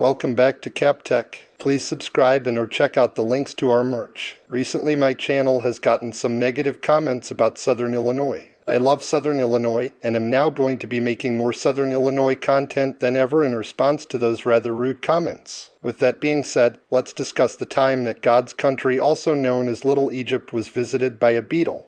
Welcome back to CapTech. Please subscribe and or check out the links to our merch. Recently my channel has gotten some negative comments about Southern Illinois. I love Southern Illinois and am now going to be making more Southern Illinois content than ever in response to those rather rude comments. With that being said, let's discuss the time that God's country, also known as Little Egypt, was visited by a beetle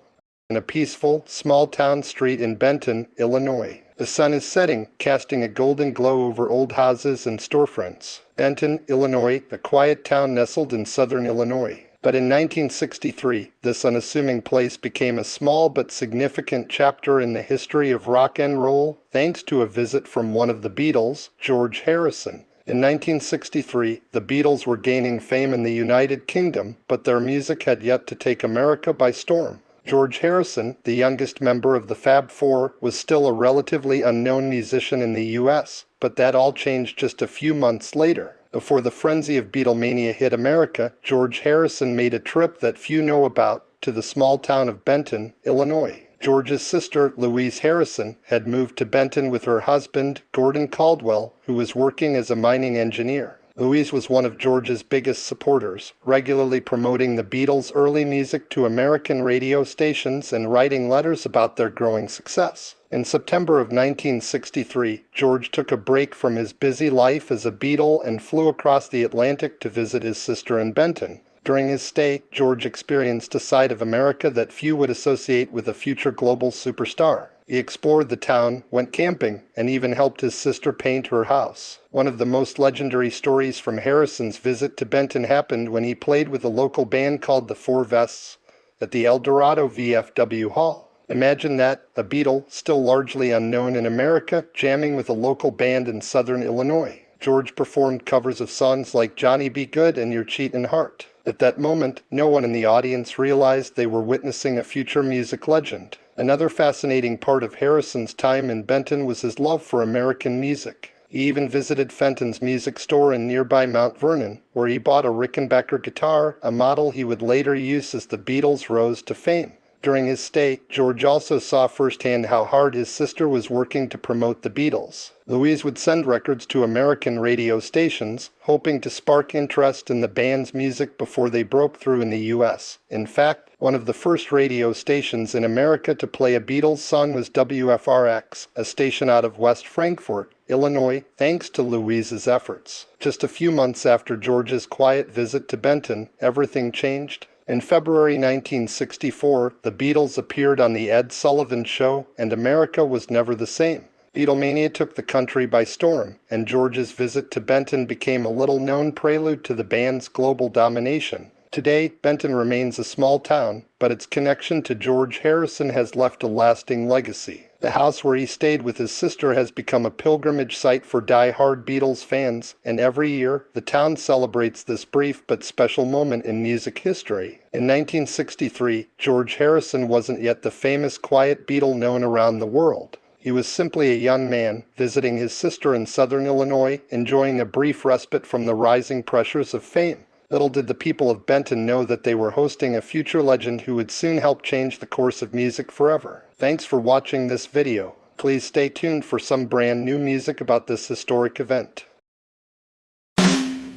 in a peaceful, small-town street in Benton, Illinois. The sun is setting, casting a golden glow over old houses and storefronts. Benton, Illinois, a quiet town nestled in southern Illinois. But in 1963, this unassuming place became a small but significant chapter in the history of rock and roll, thanks to a visit from one of the Beatles, George Harrison. In 1963, the Beatles were gaining fame in the United Kingdom, but their music had yet to take America by storm. George Harrison, the youngest member of the Fab Four, was still a relatively unknown musician in the U.S., but that all changed just a few months later. Before the frenzy of Beatlemania hit America, George Harrison made a trip that few know about to the small town of Benton, Illinois. George's sister, Louise Harrison, had moved to Benton with her husband, Gordon Caldwell, who was working as a mining engineer. Louise was one of George's biggest supporters, regularly promoting the Beatles' early music to American radio stations and writing letters about their growing success. In September of 1963, George took a break from his busy life as a Beatle and flew across the Atlantic to visit his sister in Benton. During his stay, George experienced a side of America that few would associate with a future global superstar. He explored the town, went camping, and even helped his sister paint her house. One of the most legendary stories from Harrison's visit to Benton happened when he played with a local band called the Four Vests at the El Dorado VFW Hall. Imagine that, a Beatle, still largely unknown in America, jamming with a local band in southern Illinois. George performed covers of songs like Johnny Be Good and Your Cheatin' Heart. At that moment, no one in the audience realized they were witnessing a future music legend. Another fascinating part of Harrison's time in Benton was his love for American music. He even visited Fenton's music store in nearby Mount Vernon, where he bought a Rickenbacker guitar, a model he would later use as the Beatles rose to fame. During his stay, George also saw firsthand how hard his sister was working to promote the Beatles. Louise would send records to American radio stations, hoping to spark interest in the band's music before they broke through in the U.S. In fact, one of the first radio stations in America to play a Beatles song was WFRX, a station out of West Frankfort, Illinois, thanks to Louise's efforts. Just a few months after George's quiet visit to Benton, everything changed. In February 1964, the Beatles appeared on The Ed Sullivan Show, and America was never the same. Beatlemania took the country by storm, and George's visit to Benton became a little-known prelude to the band's global domination. Today, Benton remains a small town, but its connection to George Harrison has left a lasting legacy. The house where he stayed with his sister has become a pilgrimage site for die-hard Beatles fans, and every year, the town celebrates this brief but special moment in music history. In 1963, George Harrison wasn't yet the famous quiet Beatle known around the world. He was simply a young man, visiting his sister in southern Illinois, enjoying a brief respite from the rising pressures of fame. Little did the people of Benton know that they were hosting a future legend who would soon help change the course of music forever. Thanks for watching this video. Please stay tuned for some brand new music about this historic event.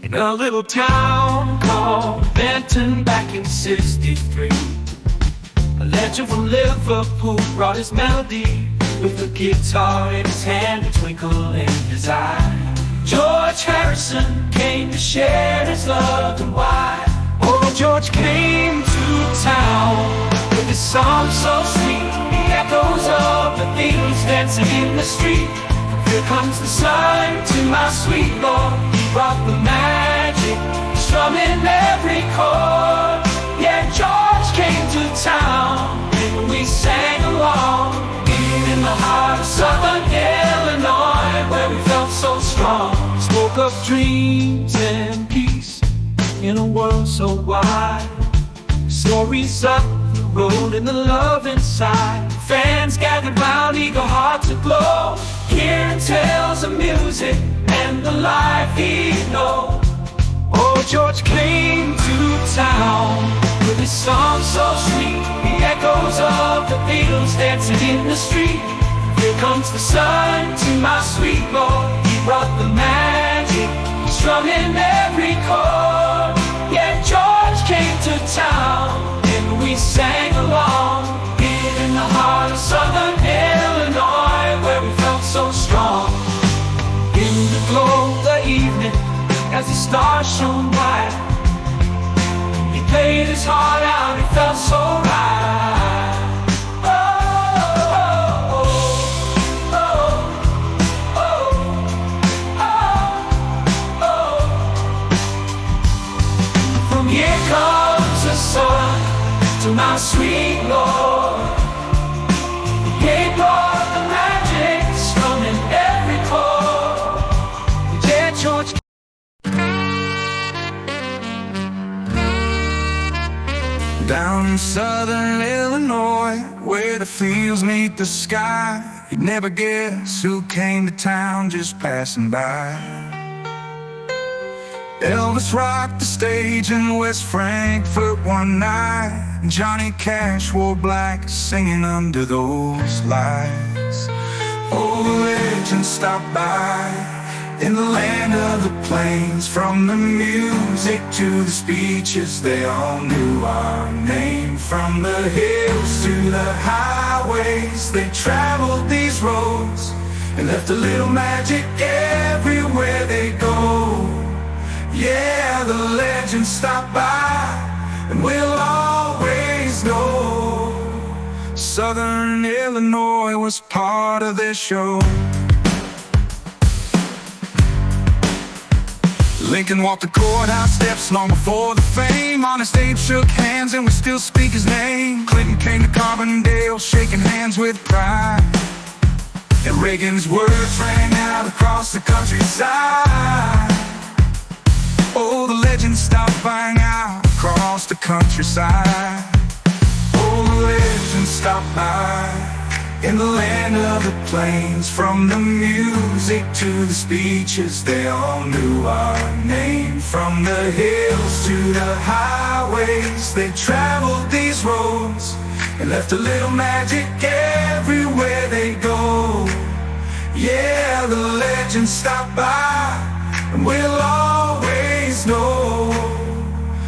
In a little town called Benton back in '63, a legend from Liverpool brought his melody with a guitar in his hand, a twinkle in his eye. George Harrison came to share his love and why. Oh, George came to town with his song so sweet, the echoes of the Beatles dancing in the street. Here comes the sun to my sweet Lord. He brought the magic, strumming every chord. Yeah, George came to town and we sang along, in the heart of southern Illinois, where we felt so strong. Spoke of dreams and peace in a world so wide. Stories up the road and the love inside. Fans gathered round, eager hearts aglow, hearing tales of music and the life he'd know. Oh, George came to town with his song so sweet, the echoes of the Beatles dancing in the street. Here comes the sun to my sweet Lord. He brought the magic, strumming every chord. Yeah, George came to town, and we sang along. Here in the heart of Southern Illinois, where we felt so strong. In the glow of the evening, as the stars shone bright, he played his heart out, it felt so right. Here comes the sun to my sweet Lord. He brought the magic, strumming every chord. Yeah, George. Down in southern Illinois, where the fields meet the sky, you'd never guess who came to town just passing by. Elvis rocked the stage in West Frankfort one night. Johnny Cash wore black, singing under those lights. Oh, the legends stopped by in the land of the plains. From the music to the speeches, they all knew our name. From the hills to the highways, they traveled these roads and left a little magic everywhere they go. Yeah, the legends stop by, and we'll always know Southern Illinois was part of their show. Lincoln walked the courthouse steps long before the fame. Honest Abe shook hands and we still speak his name. Clinton came to Carbondale, shaking hands with pride, and Reagan's words rang out across the countryside. Oh, the legends stopped buying out across the countryside. Oh, the legends stopped by in the land of the plains. From the music to the speeches, they all knew our name. From the hills to the highways, they traveled these roads and left a little magic everywhere they go. Yeah, the legends stopped by, and we'll always know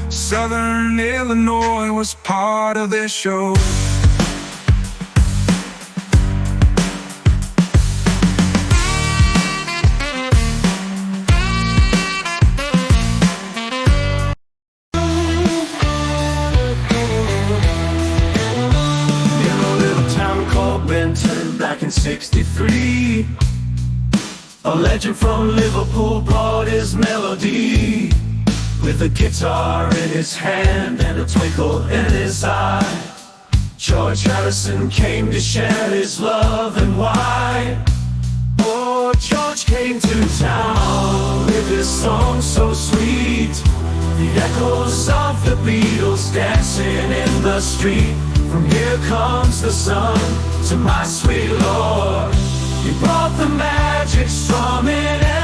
Southern Illinois was part of their show. In a little town called Benton, back in '63, a legend from Liverpool brought his melody. With a guitar in his hand and a twinkle in his eye, George Harrison came to share his love and why. Oh, George came to town with his song so sweet, the echoes of the Beatles dancing in the street. From here comes the sun to my sweet Lord. He brought the magic, strumming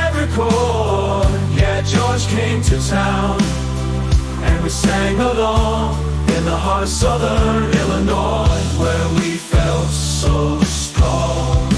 every chord. Yeah, George came to town, and we sang along in the heart of Southern Illinois, where we felt so strong.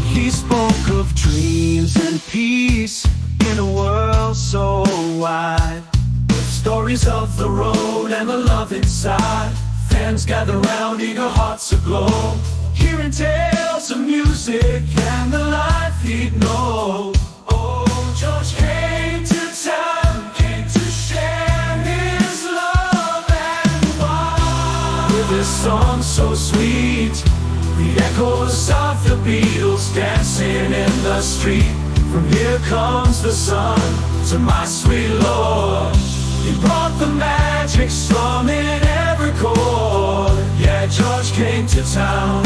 He spoke of dreams and peace in a world so wide, with stories of the road and the love inside. Fans gather round, eager hearts aglow, hearing tales of music and the life he'd know. Oh, George came to town, came to share his love and wine. With his song so sweet, the echoes of the Beatles dancing in the street. From here comes the sun to my sweet Lord. He brought the magic, strumming every chord. Yeah, George came to town,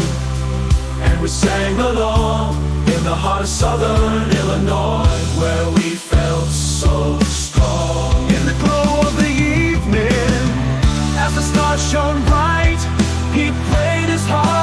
and we sang along in the heart of Southern Illinois, where we felt so strong. In the glow of the evening, as the stars shone bright, he played his heart